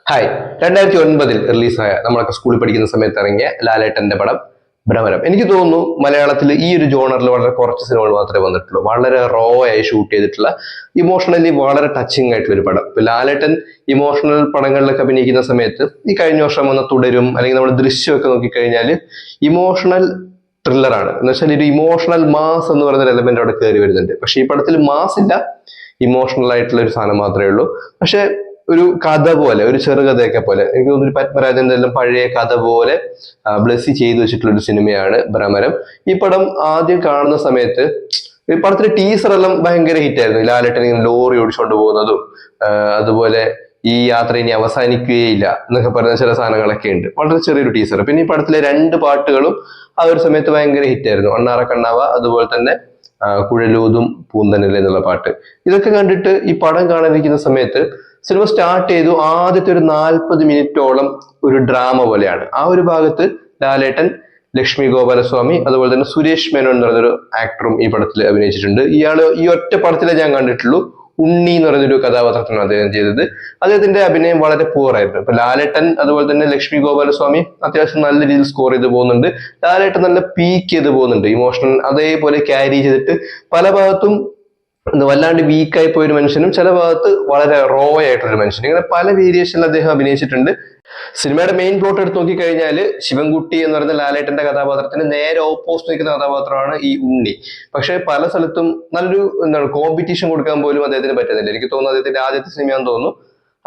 Hi 2009 റിലീസായ നമ്മളൊക്കെ സ്കൂളിൽ പഠിക്കുന്ന സമയത്ത് ഇറങ്ങിയ ലാലേട്ടന്റെ പടം ഭ്രമരം. എനിക്ക് തോന്നുന്നു മലയാളത്തിൽ ഈ ഒരു ജോണറിൽ വളരെ കുറച്ച് സിനിമകൾ മാത്രമേ വന്നിട്ടുള്ളൂ. വളരെ റോ ആയി ഷൂട്ട് ചെയ്തിട്ടുള്ള ഇമോഷണലി വളരെ ടച്ചിങ് ആയിട്ടുള്ള ഒരു പടം. ഇപ്പൊ ലാലേട്ടൻ ഇമോഷണൽ പടങ്ങളിലൊക്കെ അഭിനയിക്കുന്ന സമയത്ത് ഈ കഴിഞ്ഞ വർഷം വന്ന തുടരും അല്ലെങ്കിൽ നമ്മൾ ദൃശ്യമൊക്കെ നോക്കിക്കഴിഞ്ഞാൽ ഇമോഷണൽ ത്രില്ലറാണ്. എന്ന് വെച്ചാൽ ഒരു ഇമോഷണൽ മാസ് എന്ന് പറയുന്ന ഒരു എലമെന്റ് അവിടെ കയറി വരുന്നുണ്ട്. പക്ഷെ ഈ പടത്തിൽ മാസ് ഇല്ല, ഇമോഷണൽ ആയിട്ടുള്ള ഒരു സാധനം മാത്രമേ ഉള്ളൂ. പക്ഷെ ഒരു കഥ പോലെ, ഒരു ചെറുകഥയൊക്കെ പോലെ, എനിക്ക് തോന്നുന്നു പത്മരാജന്റെ എല്ലാം പഴയ കഥ പോലെ ബ്ലെസ്സി ചെയ്തു വെച്ചിട്ടുള്ള ഒരു സിനിമയാണ് ഭ്രമരം. ഈ പടം ആദ്യം കാണുന്ന സമയത്ത് ഈ പടത്തിന്റെ ടീസർ എല്ലാം ഭയങ്കര ഹിറ്റ് ആയിരുന്നു. ലാലേട്ടൻ ഇങ്ങനെ ലോറി ഓടിച്ചുകൊണ്ട് പോകുന്നതും അതുപോലെ ഈ യാത്ര ഇനി അവസാനിക്കുകയില്ല എന്നൊക്കെ പറയുന്ന ചില സാധനങ്ങളൊക്കെ ഉണ്ട്. വളരെ ചെറിയൊരു ടീസർ. പിന്നെ ഈ പടത്തിലെ രണ്ട് പാട്ടുകളും ആ ഒരു സമയത്ത് ഭയങ്കര ഹിറ്റ് ആയിരുന്നു. അണ്ണാറ കണ്ണാവ, അതുപോലെ തന്നെ കുഴലൂതും പൂന്തനൽ എന്നുള്ള പാട്ട്. ഇതൊക്കെ കണ്ടിട്ട് ഈ പടം കാണാനിരിക്കുന്ന സമയത്ത് സിനിമ സ്റ്റാർട്ട് ചെയ്തു. ആദ്യത്തെ ഒരു 40 മിനിറ്റോളം ഒരു ഡ്രാമ പോലെയാണ്. ആ ഒരു ഭാഗത്ത് ലാലേട്ടൻ, ലക്ഷ്മി ഗോപാലസ്വാമി, അതുപോലെ തന്നെ സുരേഷ് മേനോൻ എന്ന് പറയുന്നൊരു ആക്ടറും ഈ പടത്തിൽ അഭിനയിച്ചിട്ടുണ്ട്. ഇയാള് ഈ ഒറ്റ പടത്തിലെ ഞാൻ കണ്ടിട്ടുള്ളൂ. ഉണ്ണി എന്ന് പറയുന്നൊരു കഥാപാത്രത്തിനാണ് അദ്ദേഹം ചെയ്തത്. അദ്ദേഹത്തിന്റെ അഭിനയം വളരെ പൂറായിരുന്നു. ഇപ്പൊ ലാലേട്ടൻ അതുപോലെ തന്നെ ലക്ഷ്മി ഗോപാലസ്വാമി അത്യാവശ്യം നല്ല രീതിയിൽ സ്കോർ ചെയ്ത് പോകുന്നുണ്ട്. ലാലേട്ടൻ നല്ല പീക്ക് ചെയ്ത് പോകുന്നുണ്ട്. ഇമോഷണൽ അതേപോലെ ക്യാരി ചെയ്തിട്ട് പല ഭാഗത്തും വല്ലാണ്ട് വീക്കായി പോയൊരു മനുഷ്യനും ചില ഭാഗത്ത് വളരെ റോ ആയിട്ടൊരു മനുഷ്യനും, ഇങ്ങനെ പല വേരിയേഷനിൽ അദ്ദേഹം അഭിനയിച്ചിട്ടുണ്ട്. സിനിമയുടെ മെയിൻ പ്ലോട്ട് എടുത്ത് നോക്കിക്കഴിഞ്ഞാൽ ശിവൻകുട്ടി എന്ന് പറയുന്ന ലാലേട്ടന്റെ കഥാപാത്രത്തിന് നേരെ ഓപ്പോസിറ്റ് നിൽക്കുന്ന കഥാപാത്രമാണ് ഈ ഉണ്ണി. പക്ഷെ പല സ്ഥലത്തും നല്ലൊരു കോമ്പറ്റീഷൻ കൊടുക്കാൻ പോലും അദ്ദേഹത്തിന് പറ്റുന്നില്ല. എനിക്ക് തോന്നുന്നു അദ്ദേഹത്തിന്റെ ആദ്യത്തെ സിനിമയാണെന്ന് തോന്നുന്നു,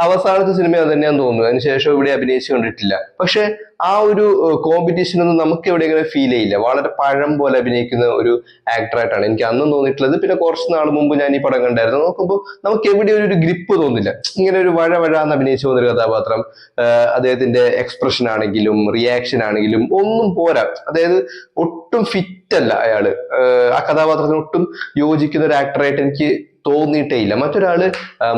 അവസാനത്തെ സിനിമ അത് തന്നെയാന്ന് തോന്നുന്നു. അതിനുശേഷം ഇവിടെ അഭിനയിച്ചു കണ്ടിട്ടില്ല. പക്ഷെ ആ ഒരു കോമ്പറ്റീഷൻ ഒന്നും നമുക്ക് എവിടെയെങ്കിലും ഫീൽ ചെയ്യില്ല. വളരെ പഴം പോലെ അഭിനയിക്കുന്ന ഒരു ആക്ടറായിട്ടാണ് എനിക്ക് അന്നും തോന്നിയിട്ടുള്ളത്. പിന്നെ കുറച്ച് നാൾ മുമ്പ് ഞാൻ ഈ പടം കണ്ടായിരുന്നു. നോക്കുമ്പോൾ നമുക്ക് എവിടെ ഒരു ഗ്രിപ്പ് തോന്നില്ല. ഇങ്ങനെ ഒരു വഴന്ന് അഭിനയിച്ചു പോകുന്ന ഒരു കഥാപാത്രം. അദ്ദേഹത്തിന്റെ എക്സ്പ്രഷൻ ആണെങ്കിലും റിയാക്ഷൻ ആണെങ്കിലും ഒന്നും പോരാ. അതായത് ഒട്ടും ഫിറ്റ് അല്ല അയാള്. ആ കഥാപാത്രത്തിന് ഒട്ടും യോജിക്കുന്ന ഒരു ആക്ടറായിട്ട് എനിക്ക് തോന്നിയിട്ടേ ഇല്ല. മറ്റൊരാള്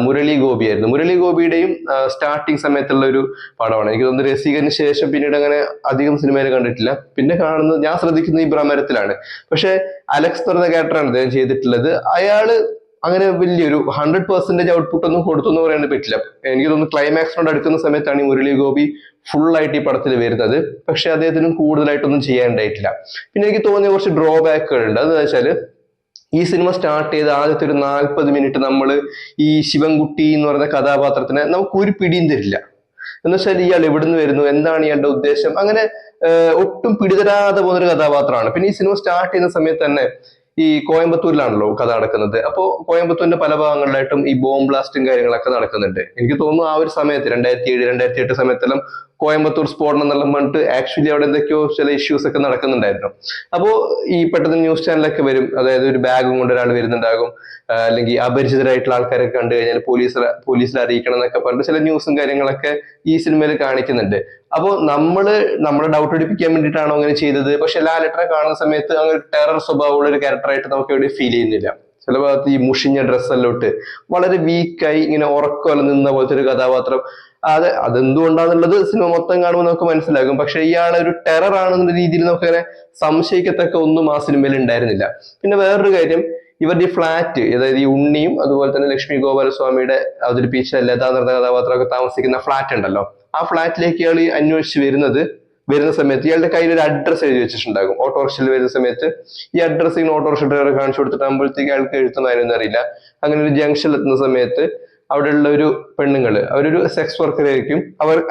മുരളി ഗോപി ആയിരുന്നു. മുരളി ഗോപിയുടെയും സ്റ്റാർട്ടിങ് സമയത്തുള്ള ഒരു പടമാണ്. എനിക്ക് തോന്നുന്നു രസികന് ശേഷം പിന്നീട് അങ്ങനെ അധികം സിനിമയിൽ കണ്ടിട്ടില്ല. പിന്നെ കാണുന്നത്, ഞാൻ ശ്രദ്ധിക്കുന്നത് ഈ ഭ്രമരത്തിലാണ്. പക്ഷെ അലക്സ് എന്ന് പറയുന്ന ക്യാരക്ടറാണ് അദ്ദേഹം ചെയ്തിട്ടുള്ളത്. അയാള് അങ്ങനെ വലിയൊരു 100% ഔട്ട്പുട്ട് ഒന്നും കൊടുത്തു എന്ന് പറയാൻ പറ്റില്ല. എനിക്ക് തോന്നുന്നു ക്ലൈമാക്സിനോട് അടുക്കുന്ന സമയത്താണ് ഈ മുരളി ഗോപി ഫുൾ ആയിട്ട് ഈ പടത്തിൽ വരുന്നത്. പക്ഷെ അദ്ദേഹത്തിനും കൂടുതലായിട്ടൊന്നും ചെയ്യാനുണ്ടായിട്ടില്ല. പിന്നെ എനിക്ക് തോന്നിയ കുറച്ച് ഡ്രോബാക്കുകൾ ഉണ്ട്. അതെന്ന് വെച്ചാല് ഈ സിനിമ സ്റ്റാർട്ട് ചെയ്ത് ആദ്യത്തെ ഒരു 40 മിനിറ്റ് നമ്മൾ ഈ ശിവൻകുട്ടി എന്ന് പറയുന്ന കഥാപാത്രത്തിനെ നമുക്ക് ഒരു പിടിയും തരില്ല. എന്ന് വെച്ചാൽ ഇയാൾ എവിടുന്ന് വരുന്നു, എന്താണ് ഇയാളുടെ ഉദ്ദേശം, അങ്ങനെ ഒട്ടും പിടിതരാതെ പോകുന്നൊരു കഥാപാത്രമാണ്. പിന്നെ ഈ സിനിമ സ്റ്റാർട്ട് ചെയ്യുന്ന സമയത്ത് തന്നെ ഈ കോയമ്പത്തൂരിലാണല്ലോ കഥ നടക്കുന്നത്. അപ്പോൾ കോയമ്പത്തൂരിന്റെ പല ഭാഗങ്ങളിലായിട്ടും ഈ ബോംബ് ബ്ലാസ്റ്റും കാര്യങ്ങളൊക്കെ നടക്കുന്നുണ്ട്. എനിക്ക് തോന്നുന്നു ആ ഒരു സമയത്ത് 2007, 2008 സമയത്തെല്ലാം കോയമ്പത്തൂർ സ്ഫോടനം എന്നെല്ലാം പറഞ്ഞിട്ട് ആക്ച്വലി അവിടെ എന്തൊക്കെയോ ചില ഇഷ്യൂസ് ഒക്കെ നടക്കുന്നുണ്ടായിരുന്നു. അപ്പോ ഈ പെട്ടെന്ന് ന്യൂസ് ചാനലൊക്കെ വരും. അതായത് ഒരു ബാഗും കൊണ്ട് ഒരാൾ വരുന്നുണ്ടാകും, അല്ലെങ്കിൽ അപരിചിതരായിട്ടുള്ള ആൾക്കാരൊക്കെ കണ്ടു കഴിഞ്ഞാൽ പോലീസിൽ അറിയിക്കണം എന്നൊക്കെ പറഞ്ഞിട്ട് ചില ന്യൂസും കാര്യങ്ങളൊക്കെ ഈ സിനിമയിൽ കാണിക്കുന്നുണ്ട്. അപ്പോൾ നമ്മളെ ഡൗട്ട് അടിപ്പിക്കാൻ വേണ്ടിയിട്ടാണോ അങ്ങനെ ചെയ്തത്? പക്ഷെ ലാലേട്ടനെ കാണുന്ന സമയത്ത് അങ്ങനെ ടെറർ സ്വഭാവമുള്ള ഒരു ക്യാരക്ടറായിട്ട് നമുക്ക് എവിടെ ഫീൽ ചെയ്യുന്നില്ല. ചില ഭാഗത്ത് ഈ മുഷിഞ്ഞ ഡ്രസ്സെല്ലാം ഇട്ട് വളരെ വീക്കായി ഇങ്ങനെ ഉറക്കമല്ല നിന്ന പോലത്തെ ഒരു കഥാപാത്രം. അതെന്തുകൊണ്ടാന്നുള്ളത് സിനിമ മൊത്തം കാണുമ്പോൾ നമുക്ക് മനസ്സിലാകും. പക്ഷെ ഇയാളെ ഒരു ടെറർ ആണെന്ന രീതിയിൽ നമുക്ക് അങ്ങനെ സംശയിക്കത്തക്ക ഒന്നും ആ സിനിമയിൽ ഉണ്ടായിരുന്നില്ല. പിന്നെ വേറൊരു കാര്യം, ഇവരുടെ ഈ ഫ്ലാറ്റ്, അതായത് ഈ ഉണ്ണിയും അതുപോലെ തന്നെ ലക്ഷ്മി ഗോപാലസ്വാമിയുടെ അവതരിപ്പിച്ച ലത എന്ന് പറഞ്ഞ കഥാപാത്രമൊക്കെ താമസിക്കുന്ന ഫ്ലാറ്റ് ഉണ്ടല്ലോ, ആ ഫ്ലാറ്റിലേക്ക് ഇയാൾ അന്വേഷിച്ച് വരുന്ന സമയത്ത് ഇയാളുടെ കയ്യിൽ ഒരു അഡ്രസ്സ് എഴുതി വെച്ചിട്ടുണ്ടാകും. ഓട്ടോറിക്ഷയിൽ വരുന്ന സമയത്ത് ഈ അഡ്രസ്സ് ഇങ്ങനെ ഓട്ടോറിക്ഷ ഡ്രൈവറെ കാണിച്ചു കൊടുത്തിട്ടാകുമ്പോഴത്തേക്ക് അയാൾക്ക് എഴുത്തുമായിരുന്നു അറിയില്ല. അങ്ങനെ ഒരു ജംഗ്ഷനിൽ എത്തുന്ന സമയത്ത് അവിടെയുള്ള ഒരു പെണ്ണുങ്ങള്, അവരൊരു സെക്സ് വർക്കർ ആയിരിക്കും.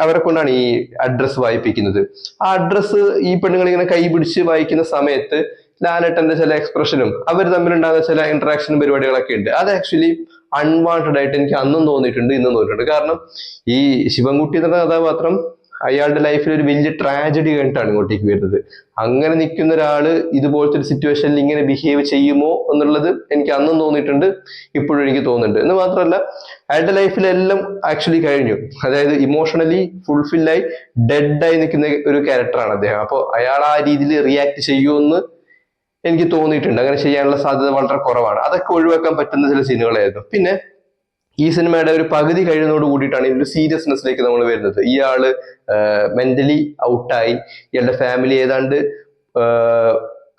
അവരെ കൊണ്ടാണ് ഈ അഡ്രസ്സ് വായിപ്പിക്കുന്നത്. ആ അഡ്രസ്സ് ഈ പെണ്ണുങ്ങൾ ഇങ്ങനെ കൈ പിടിച്ച് വായിക്കുന്ന സമയത്ത് ലാലേട്ടന്റെ ചില എക്സ്പ്രഷനും അവർ തമ്മിലുണ്ടാകുന്ന ചില ഇന്ററാക്ഷനും പരിപാടികളൊക്കെ ഉണ്ട്. അത് ആക്ച്വലി അൺവാണ്ടഡ് ആയിട്ട് എനിക്ക് അന്നും തോന്നിയിട്ടുണ്ട്, ഇന്നും തോന്നിയിട്ടുണ്ട്. കാരണം ഈ ശിവൻകുട്ടി എന്ന കഥാപാത്രം അയാളുടെ ലൈഫിൽ ഒരു വലിയ ട്രാജഡി കഴിഞ്ഞിട്ടാണ് ഇങ്ങോട്ടേക്ക് വരുന്നത്. അങ്ങനെ നിൽക്കുന്ന ഒരാള് ഇതുപോലത്തെ ഒരു സിറ്റുവേഷനിൽ ഇങ്ങനെ ബിഹേവ് ചെയ്യുമോ എന്നുള്ളത് എനിക്ക് അന്നും തോന്നിയിട്ടുണ്ട്, ഇപ്പോഴും എനിക്ക് തോന്നുന്നുണ്ട്. എന്ന് മാത്രമല്ല അയാളുടെ ലൈഫിലെല്ലാം ആക്ച്വലി കഴിഞ്ഞു. അതായത് ഇമോഷണലി ഫുൾഫില്ലായി ഡെഡായി നിൽക്കുന്ന ഒരു ക്യാരക്ടറാണ് അദ്ദേഹം. അപ്പോൾ അയാൾ ആ രീതിയിൽ റിയാക്ട് ചെയ്യുമെന്ന് എനിക്ക് തോന്നിയിട്ടുണ്ട്. അങ്ങനെ ചെയ്യാനുള്ള സാധ്യത വളരെ കുറവാണ്. അതൊക്കെ ഒഴിവാക്കാൻ പറ്റുന്ന ചില സീനുകളായിരുന്നു. പിന്നെ ഈ സിനിമയുടെ ഒരു പകുതി കഴിയുന്നതോട് കൂടിയിട്ടാണ് ഇതിന്റെ സീരിയസ്നെസ്സിലേക്ക് നമ്മൾ വരുന്നത്. ഇയാള് മെന്റലി ഔട്ടായി, ഇയാളുടെ ഫാമിലി ഏതാണ്ട്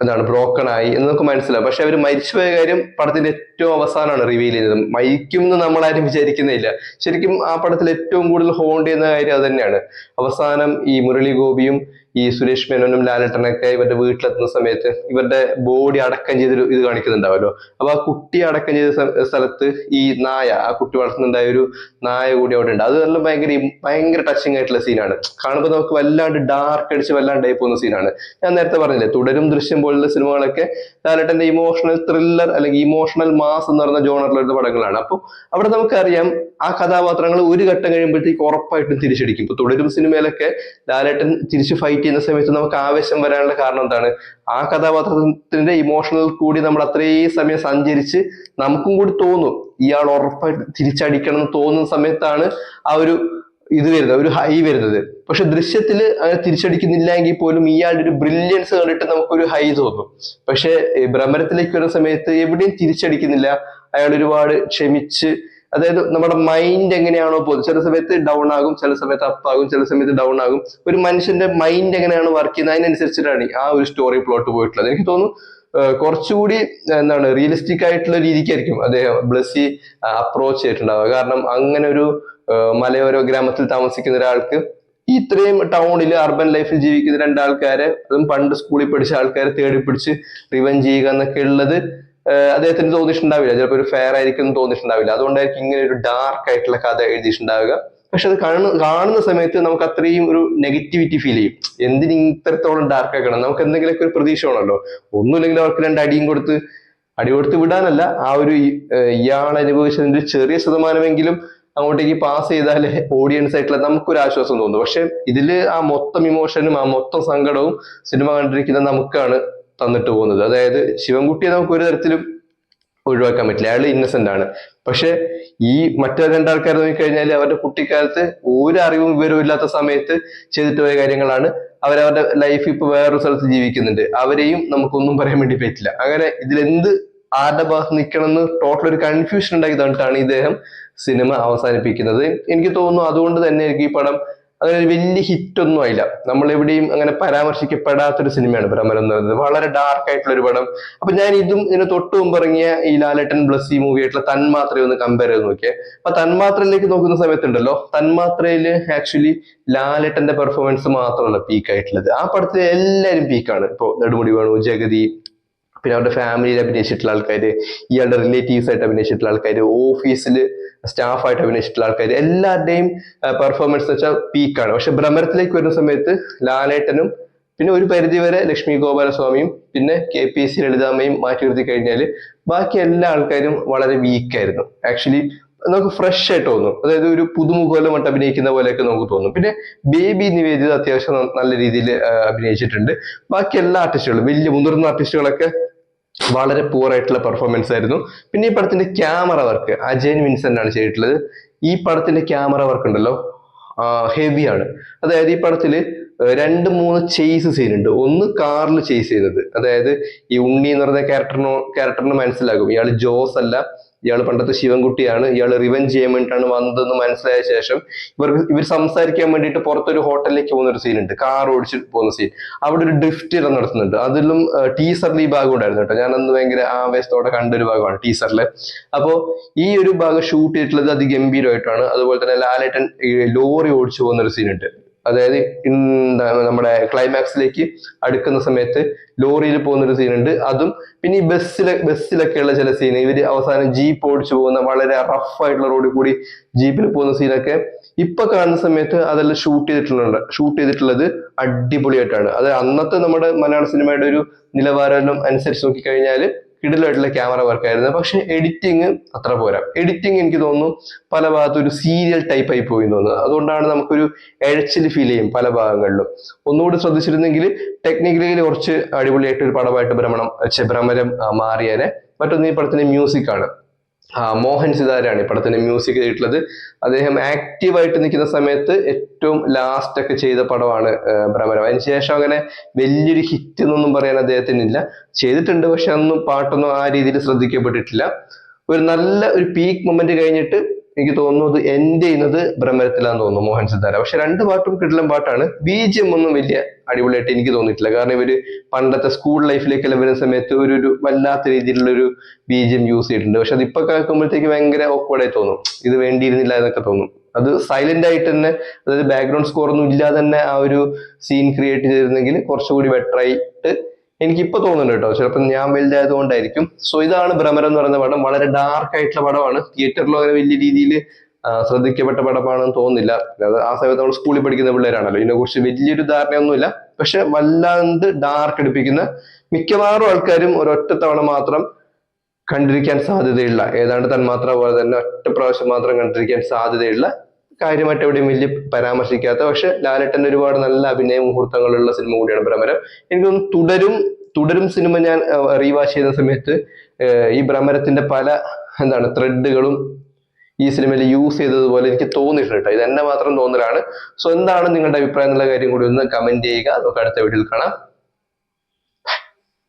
എന്താണ് ബ്രോക്കൺ ആയി എന്നൊക്കെ മനസ്സിലാവും. പക്ഷെ അവർ മരിച്ചുപോയ കാര്യം പടത്തിന്റെ ഏറ്റവും അവസാനമാണ് റിവീൽ ചെയ്തത്. മരിക്കും എന്ന് നമ്മളാരും വിചാരിക്കുന്നില്ല. ശരിക്കും ആ പടത്തിൽ ഏറ്റവും കൂടുതൽ ഹോണ്ട് ചെയ്യുന്ന കാര്യം അത് തന്നെയാണ്. അവസാനം ഈ മുരളി ഗോപിയും ഈ സുരേഷ് മേനോനും ലാലേട്ടനൊക്കെ ഇവരുടെ വീട്ടിലെത്തുന്ന സമയത്ത് ഇവരുടെ ബോഡി അടക്കം ചെയ്തൊരു ഇത് കാണിക്കുന്നുണ്ടാവല്ലോ. അപ്പൊ ആ കുട്ടി അടക്കം ചെയ്ത സ്ഥലത്ത് ഈ നായ, ആ കുട്ടി വളർത്തുന്നുണ്ടായ ഒരു നായ കൂടി അവിടെ ഉണ്ട്. അതെല്ലാം ഭയങ്കര ടച്ചിങ് ആയിട്ടുള്ള സീനാണ്. കാണുമ്പോൾ നമുക്ക് വല്ലാണ്ട് ഡാർക്ക് അടിച്ച് വല്ലാണ്ടായി പോകുന്ന സീനാണ്. ഞാൻ നേരത്തെ പറഞ്ഞില്ലേ, തുടരും ദൃശ്യം പോലുള്ള സിനിമകളൊക്കെ ലാലേട്ടന്റെ ഇമോഷണൽ ത്രില്ലർ അല്ലെങ്കിൽ ഇമോഷണൽ മാസ് എന്ന് പറയുന്ന ജോണറിലുള്ള പടങ്ങളാണ്. അപ്പോൾ അവിടെ നമുക്കറിയാം ആ കഥാപാത്രങ്ങൾ ഒരു ഘട്ടം കഴിയുമ്പോഴത്തേക്ക് ഉറപ്പായിട്ടും തിരിച്ചടിക്കും. ഇപ്പൊ തുടരും സിനിമയിലൊക്കെ ലാലേട്ടൻ തിരിച്ച് ഫൈറ്റ് ചെയ്യുന്ന സമയത്ത് നമുക്ക് ആവേശം വരാനുള്ള കാരണം എന്താണ്? ആ കഥാപാത്രത്തിന്റെ ഇമോഷണൽ കൂടി നമ്മൾ അത്രയും സമയം സഞ്ചരിച്ച് നമുക്കും കൂടി തോന്നും ഇയാൾ ഉറപ്പായിട്ട് തിരിച്ചടിക്കണം എന്ന് തോന്നുന്ന സമയത്താണ് ആ ഒരു ഇത് വരുന്നത്, ഒരു ഹൈ വരുന്നത്. പക്ഷെ ദൃശ്യത്തില് അങ്ങനെ തിരിച്ചടിക്കുന്നില്ല എങ്കിൽ പോലും ഇയാളുടെ ഒരു ബ്രില്യൻസ് കണ്ടിട്ട് നമുക്കൊരു ഹൈ തോന്നും. പക്ഷെ ഭ്രമരത്തിലേക്ക് വരുന്ന സമയത്ത് എവിടെയും തിരിച്ചടിക്കുന്നില്ല. അയാൾ ഒരുപാട് ക്ഷമിച്ച്, അതായത് നമ്മുടെ മൈൻഡ് എങ്ങനെയാണോ പോകുന്നത്, ചില സമയത്ത് ഡൗൺ ആകും, ചില സമയത്ത് അപ്പ് ആകും, ചില സമയത്ത് ഡൗൺ ആകും. ഒരു മനുഷ്യന്റെ മൈൻഡ് എങ്ങനെയാണ് വർക്ക് ചെയ്യുന്നത് അതിനനുസരിച്ചിട്ടാണ് ആ ഒരു സ്റ്റോറി പ്ലോട്ട് പോയിട്ടുള്ളത്. എനിക്ക് തോന്നുന്നു കുറച്ചുകൂടി എന്താണ് റിയലിസ്റ്റിക് ആയിട്ടുള്ള രീതിക്കായിരിക്കും അദ്ദേഹം ബ്ലസ്സി അപ്രോച്ച് ചെയ്തിട്ടുണ്ടാവുക. കാരണം അങ്ങനെ ഒരു മലയോര ഗ്രാമത്തിൽ താമസിക്കുന്ന ഒരാൾക്ക് ഇത്രയും ടൗണിൽ അർബൻ ലൈഫിൽ ജീവിക്കുന്ന രണ്ടാൾക്കാരെ, അതും പണ്ട് സ്കൂളിൽ പഠിച്ച ആൾക്കാരെ തേടി പിടിച്ച് റിവെഞ്ച് ചെയ്യുക എന്നൊക്കെ ഉള്ളത് അദ്ദേഹത്തിന് തോന്നിയിട്ടുണ്ടാവില്ല. ചിലപ്പോൾ ഒരു ഫെയർ ആയിരിക്കും തോന്നിയിട്ടുണ്ടാവില്ല. അതുകൊണ്ടായിരിക്കും ഇങ്ങനെ ഒരു ഡാർക്ക് ആയിട്ടുള്ള കഥ എഴുതിയിട്ടുണ്ടാവുക. പക്ഷെ അത് കാണുന്ന സമയത്ത് നമുക്ക് അത്രയും ഒരു നെഗറ്റിവിറ്റി ഫീൽ ചെയ്യും. എന്തിന് ഇത്രത്തോളം ഡാർക്ക് ആക്കണം, നമുക്ക് എന്തെങ്കിലുമൊക്കെ ഒരു പ്രതീക്ഷ വേണമല്ലോ. ഒന്നുമില്ലെങ്കിൽ അവർക്ക് രണ്ട് അടിയും കൊടുത്ത് വിടാനല്ല, ആ ഒരു ഇയാൾ അനുഭവിച്ചതിന്റെ ചെറിയ ശതമാനമെങ്കിലും അങ്ങോട്ടേക്ക് പാസ് ചെയ്താലേ ഓഡിയൻസ് ആയിട്ടുള്ള നമുക്കൊരു ആശ്വാസം തോന്നും. പക്ഷെ ഇതില് ആ മൊത്തം ഇമോഷനും ആ മൊത്തം സങ്കടവും സിനിമ കണ്ടിരിക്കുന്ന നമുക്കാണ് തന്നിട്ട് പോകുന്നത്. അതായത് ശിവൻകുട്ടിയെ നമുക്ക് ഒരു തരത്തിലും ഒഴിവാക്കാൻ പറ്റില്ല, അയാൾ ഇന്നസെന്റ് ആണ്. പക്ഷെ ഈ മറ്റു രണ്ടാൾക്കാർ നോക്കിക്കഴിഞ്ഞാൽ അവരുടെ കുട്ടിക്കാലത്ത് ഒരു അറിവും വിവരവും ഇല്ലാത്ത സമയത്ത് ചെയ്തിട്ട് പോയ കാര്യങ്ങളാണ്. അവരവരുടെ ലൈഫ് ഇപ്പൊ വേറൊരു സ്ഥലത്ത് ജീവിക്കുന്നുണ്ട്. അവരെയും നമുക്കൊന്നും പറയാൻ വേണ്ടി പറ്റില്ല. അങ്ങനെ ഇതിലെന്ത് ആരുടെ ഭാഗത്ത് നിൽക്കണം എന്ന് ടോട്ടൽ ഒരു കൺഫ്യൂഷൻ ഉണ്ടാക്കി തന്നിട്ടാണ് ഇദ്ദേഹം സിനിമ അവസാനിപ്പിക്കുന്നത്. എനിക്ക് തോന്നുന്നു അതുകൊണ്ട് തന്നെ എനിക്ക് ഈ പടം അങ്ങനെ ഒരു വലിയ ഹിറ്റ് ഒന്നും ആയില്ല. നമ്മൾ എവിടെയും അങ്ങനെ പരാമർശിക്കപ്പെടാത്തൊരു സിനിമയാണ് ഭ്രമരം എന്ന് പറയുന്നത്. വളരെ ഡാർക്ക് ആയിട്ടുള്ള ഒരു പടം. അപ്പൊ ഞാൻ ഇതിന് തൊട്ട് മുമ്പ് ഇറങ്ങിയ ഈ ലാലേട്ടൻ ബ്ലസ്സി മൂവി ആയിട്ടുള്ള തന്മാത്രയെ ഒന്ന് കമ്പയർ ചെയ്ത് നോക്കിയേ. അപ്പൊ തന്മാത്രയിലേക്ക് നോക്കുന്ന സമയത്തുണ്ടല്ലോ, തന്മാത്രയില് ആക്ച്വലി ലാലേട്ടന്റെ പെർഫോമൻസ് മാത്രമല്ല പീക്ക് ആയിട്ടുള്ളത്. ആ പടത്തിൽ എല്ലാവരും പീക്കാണ്. ഇപ്പൊ നെടുമുടി വേണു, ജഗതി, പിന്നെ അവരുടെ ഫാമിലിയിൽ അഭിനയിച്ചിട്ടുള്ള ആൾക്കാര്, ഇയാളുടെ റിലേറ്റീവ്സ് ആയിട്ട് അഭിനയിച്ചിട്ടുള്ള ആൾക്കാര്, ഓഫീസിൽ സ്റ്റാഫായിട്ട് അഭിനയിച്ചിട്ടുള്ള ആൾക്കാർ, എല്ലാവരുടെയും പെർഫോമൻസ് എന്ന് വെച്ചാൽ പീക്കാണ്. പക്ഷെ ഭ്രമരത്തിലേക്ക് വരുന്ന സമയത്ത് ലാലേട്ടനും പിന്നെ ഒരു പരിധിവരെ ലക്ഷ്മി ഗോപാലസ്വാമിയും പിന്നെ KPSC ലളിതാമ്മയും മാറ്റി നിർത്തി കഴിഞ്ഞാൽ ബാക്കി എല്ലാ ആൾക്കാരും വളരെ വീക്കായിരുന്നു. ആക്ച്വലി നമുക്ക് ഫ്രഷ് ആയിട്ട് തോന്നും. അതായത് ഒരു പുതുമുഖമൊക്കെ അഭിനയിക്കുന്ന പോലെയൊക്കെ നമുക്ക് തോന്നും. പിന്നെ ബേബി നിവേദിത അത്യാവശ്യം നല്ല രീതിയിൽ അഭിനയിച്ചിട്ടുണ്ട്. ബാക്കി എല്ലാ ആർട്ടിസ്റ്റുകളും, വലിയ മുതിർന്ന ആർട്ടിസ്റ്റുകളൊക്കെ വളരെ പൂർ ആയിട്ടുള്ള പെർഫോമൻസ് ആയിരുന്നു. പിന്നെ ഈ പടത്തിന്റെ ക്യാമറ വർക്ക് അജയൻ വിൻസെന്റ് ആണ് ചെയ്തിട്ടുള്ളത്. ഈ പടത്തിന്റെ ക്യാമറ വർക്ക് ഉണ്ടല്ലോ ഹെവിയാണ്. അതായത് ഈ പടത്തില് 2-3 ചേസ് സീൻ ഉണ്ട്. ഒന്ന് കാറിൽ ചേസ് ചെയ്യുന്നത്, അതായത് ഈ ഉണ്ണി എന്ന് പറയുന്ന ക്യാരക്ടറിന് മനസ്സിലാകും ഇയാൾ ജോസ് അല്ല, ഇയാൾ പണ്ടത്തെ ശിവൻകുട്ടിയാണ്, ഇയാൾ റിവെഞ്ച് ചെയ്യാൻ വേണ്ടിയിട്ടാണ് വന്നതെന്ന് മനസ്സിലായ ശേഷം ഇവർ സംസാരിക്കാൻ വേണ്ടിയിട്ട് പുറത്തൊരു ഹോട്ടലിലേക്ക് പോകുന്ന ഒരു സീൻ ഉണ്ട്, കാർ ഓടിച്ച് പോകുന്ന സീൻ. അവിടെ ഒരു ഡ്രിഫ്റ്റ് നടത്തുന്നുണ്ട്. അതിലും ടീസറിൽ ഈ ഭാഗം ഉണ്ടായിരുന്നു കേട്ടോ. ഞാനന്ന് ഭയങ്കര ആവേശത്തോടെ കണ്ടൊരു ഭാഗമാണ് ടീസറില്. അപ്പോ ഈ ഒരു ഭാഗം ഷൂട്ട് ചെയ്തിട്ടുള്ളത് അതിഗംഭീരമായിട്ടാണ്. അതുപോലെ തന്നെ ലാലേട്ടൻ ലോറി ഓടിച്ചു പോകുന്ന ഒരു സീൻ ഉണ്ട്. അതായത് നമ്മുടെ ക്ലൈമാക്സിലേക്ക് അടുക്കുന്ന സമയത്ത് ലോറിയിൽ പോകുന്ന ഒരു സീനുണ്ട്. അതും പിന്നെ ഈ ബസ്സിലൊക്കെയുള്ള ചില സീൻ, ഇവര് അവസാനം ജീപ്പ് ഓടിച്ചു പോകുന്ന വളരെ റഫ് ആയിട്ടുള്ള റോഡിൽ കൂടി ജീപ്പിൽ പോകുന്ന സീനൊക്കെ ഇപ്പൊ കാണുന്ന സമയത്ത് അതെല്ലാം ഷൂട്ട് ചെയ്തിട്ടുള്ളത് അടിപൊളിയായിട്ടാണ്. അത് അന്നത്തെ നമ്മുടെ മലയാള സിനിമയുടെ ഒരു നിലവാരം അനുസരിച്ച് നോക്കിക്കഴിഞ്ഞാൽ കിടിലായിട്ടുള്ള ക്യാമറ വർക്കായിരുന്നു. പക്ഷെ എഡിറ്റിങ് അത്ര പോരാ. എഡിറ്റിങ് എനിക്ക് തോന്നുന്നു പല ഭാഗത്തും ഒരു സീരിയൽ ടൈപ്പ് ആയി പോയി തോന്നുന്നു. അതുകൊണ്ടാണ് നമുക്കൊരു എഴച്ചിൽ ഫീൽ ചെയ്യും പല ഭാഗങ്ങളിലും. ഒന്നുകൂടി ശ്രദ്ധിച്ചിരുന്നെങ്കിൽ ടെക്നിക്കലി കുറച്ച് അടിപൊളിയായിട്ട് ഒരു പടമായിട്ട് ഭ്രമരം മാറിയേനെ. മറ്റൊന്ന് ഈ പടത്തിന്റെ മ്യൂസിക് ആണ്. മോഹൻ സിതാരാണ് ഈ പടത്തിന് മ്യൂസിക് ചെയ്തിട്ടുള്ളത്. അദ്ദേഹം ആക്റ്റീവായിട്ട് നിൽക്കുന്ന സമയത്ത് ഏറ്റവും ലാസ്റ്റ് ഒക്കെ ചെയ്ത പടമാണ് ഭ്രമരം. അതിനുശേഷം അങ്ങനെ വലിയൊരു ഹിറ്റ് എന്നൊന്നും പറയാൻ അദ്ദേഹത്തിനില്ല. ചെയ്തിട്ടുണ്ട്, പക്ഷെ അതൊന്നും പാട്ടൊന്നും ആ രീതിയിൽ ശ്രദ്ധിക്കപ്പെട്ടിട്ടില്ല. ഒരു നല്ല ഒരു പീക്ക് മൊമെന്റ് കഴിഞ്ഞിട്ട് എനിക്ക് തോന്നുന്നു അത് എൻഡ് ചെയ്യുന്നത് ഭ്രമരത്തിലാന്ന് തോന്നുന്നു, മോഹൻ സിത്താര. പക്ഷെ രണ്ട് പാട്ടും കിടിലൻ പാട്ടാണ്. ബിജിഎം ഒന്നും വലിയ അടിപൊളിയായിട്ട് എനിക്ക് തോന്നിയിട്ടില്ല. കാരണം ഇവര് പണ്ടത്തെ സ്കൂൾ ലൈഫിലേക്കെല്ലാം വരുന്ന സമയത്ത് ഒരു വല്ലാത്ത രീതിയിലുള്ള ഒരു ബിജിഎം യൂസ് ചെയ്തിട്ടുണ്ട്. പക്ഷെ അത് ഇപ്പൊ കേൾക്കുമ്പോഴത്തേക്ക് ഭയങ്കര ഓക്വേർഡായി തോന്നും, ഇത് വേണ്ടിയിരുന്നില്ല എന്നൊക്കെ തോന്നും. അത് സൈലന്റ് ആയിട്ട് തന്നെ, അതായത് ബാക്ക്ഗ്രൗണ്ട് സ്കോർ ഒന്നും ഇല്ലാതെ തന്നെ ആ ഒരു സീൻ ക്രിയേറ്റ് ചെയ്തിരുന്നെങ്കിൽ കുറച്ചുകൂടി ബെറ്റർ ആയിട്ട് എനിക്കിപ്പോ തോന്നുന്നുണ്ട് കേട്ടോ. ചിലപ്പോൾ ഞാൻ വലുതായത് കൊണ്ടായിരിക്കും. സോ ഇതാണ് ഭ്രമരം എന്ന് പറയുന്ന പടം. വളരെ ഡാർക്ക് ആയിട്ടുള്ള പടമാണ്. തിയേറ്ററിലോ അങ്ങനെ വലിയ രീതിയിൽ ശ്രദ്ധിക്കപ്പെട്ട പടമാണെന്ന് തോന്നുന്നില്ല. അത് ആ സമയത്ത് നമ്മൾ സ്കൂളിൽ പഠിക്കുന്ന പിള്ളേരാണല്ലോ, ഇതിനെ കുറിച്ച് വലിയൊരു ധാരണയൊന്നുമില്ല. പക്ഷെ വല്ലാണ്ട് ഡാർക്ക് എടുപ്പിക്കുന്ന, മിക്കവാറും ആൾക്കാരും ഒരൊറ്റ തവണ മാത്രം കണ്ടിരിക്കാൻ സാധ്യതയുള്ള, ഏതാണ്ട് തന്മാത്ര പോലെ തന്നെ ഒറ്റ പ്രാവശ്യം മാത്രം കണ്ടിരിക്കാൻ സാധ്യതയുള്ള, കാര്യമായിട്ട് എവിടെയും വലിയ പരാമർശിക്കാത്ത, പക്ഷെ ലാലേട്ടന്റെ ഒരുപാട് നല്ല അഭിനയ മുഹൂർത്തങ്ങളുള്ള സിനിമ കൂടിയാണ് ഭ്രമരം. എനിക്ക് തോന്നുന്നു തുടരും സിനിമ ഞാൻ റീവാച്ച് ചെയ്യുന്ന സമയത്ത് ഈ ഭ്രമരത്തിന്റെ പല ത്രെഡുകളും ഈ സിനിമയിൽ യൂസ് ചെയ്തതുപോലെ എനിക്ക് തോന്നിയിട്ടുണ്ട്. ഇത് എന്നെ മാത്രം തോന്നലാണ്. സോ എന്താണ് നിങ്ങളുടെ അഭിപ്രായം എന്നുള്ള കാര്യം കൂടി ഒന്ന് കമന്റ് ചെയ്യുക. നമുക്ക് അടുത്ത വീഡിയോയിൽ കാണാം.